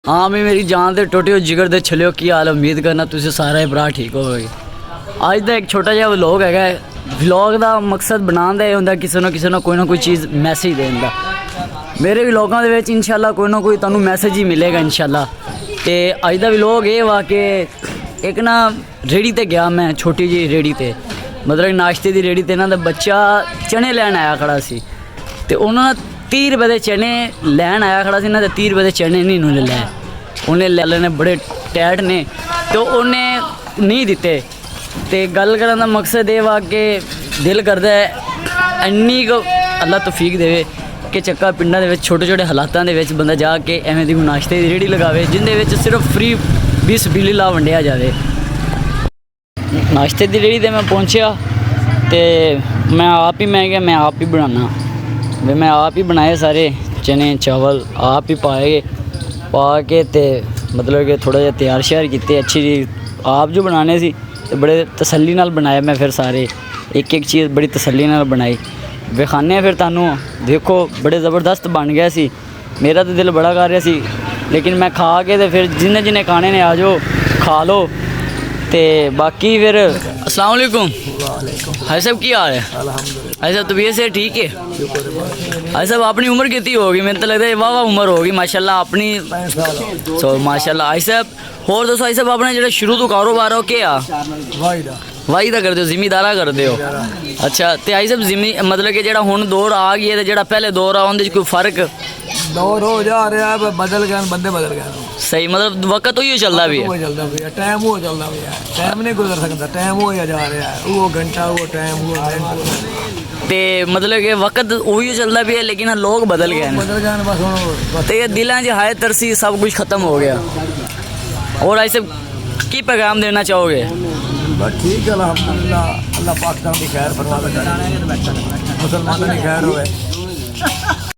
हाँ मैं मेरी जान दे टोटे जिगर दे छलियो की हाल उम्मीद करना तुझे सारे भरा ठीक होवे। आज का एक छोटा जिहा व्लॉग है। व्लॉग का मकसद बनाने का होंगे किसी ना कोई चीज़ मैसेज देने का। मेरे व्लॉगों के इंशाल्लाह कोई ना कोई तुहानू मैसेज ही मिलेगा इंशाल्लाह। तो अज का व्लॉग ये वा कि एक ना रेहड़ी ते गया मैं, छोटी जी रेहड़ी ते मतलब नाश्ते की रेहड़ी ते ना बच्चा चने लैन आया खड़ा सी। तो उन्होंने 30 रुपए के चने लैन आया खड़ा सी ना, 30 रुपए के चने नहीं उन्होंने लै, उन्हें ले लेने बड़े टैट ने तो उन्हें नहीं दिते। तो गल करने का मकसद ये वा कि दिल करता है इन्नी को अल्लाह तौफीक देवे कि चक्का पिंडा के छोटे छोटे हालातों के बंदा जाके एवं की नाश्ते की रेहड़ी लगावे जिंदे सिर्फ फ्री 20 बिल ला वंडिया जाए। नाश्ते की रेहड़ी ते मैं पहुंचा तो मैं आप ही बनाना वे मैं आप ही बनाए सारे चने चावल आप ही पा के ते मतलब कि थोड़ा जिहा तैयार श्यार किए अच्छी जी आप जो बनाने सी ते बड़े तसल्ली नाल बनाए। मैं फिर सारे एक एक चीज़ बड़ी तसल्ली नाल बनाई विखाने फिर तुहानू देखो बड़े ज़बरदस्त बन गया सी। मेरा तो दिल बड़ा कर रहा सी लेकिन मैं खा के तो फिर जिन्हें खाने ने आ जाओ खा लो। तो बाकी फिर अस्सलाम वालेकुम हाय साहब की हाल है? हाय साहब तबीयत से ठीक है? हाय साहब अपनी उम्र कितनी होगी? मेरे तो लगता है वाह उम्र होगी माशाल्लाह अपनी। सो माशाल्लाह हाय साहब होर दसो हाय साहब अपने जो शुरू तो कारोबार हो क्या? वाही का करते हो, जिमीदारा करते हो? अच्छा तो हाई साहब जिमी मतलब कि जो हुण दौर आ गई है जो पहले दौर आ उनके कोई फर्क? दौर हो जा रहा है, बदल गए बंदे बदल गए। सही मतलब वक्त ही चलता भी है, टाइम वो चलता भी है, टाइम नहीं गुजर सकता, टाइम हो जा रहा है वो घंटा वो टाइम वो मिनट। तो मतलब कि वक्त वही चलता भी है लेकिन लोग बदल गए बस। तो ये दिलों च हाय तरसी सब कुछ ख़त्म हो गया। और ऐसे की पैगाम देना चाहोगे? बस ठीक है अल्हम्दुलिल्लाह, अल्लाह पाकिस्तान की खैर फरमा, मुसलमानों की खैर होवे।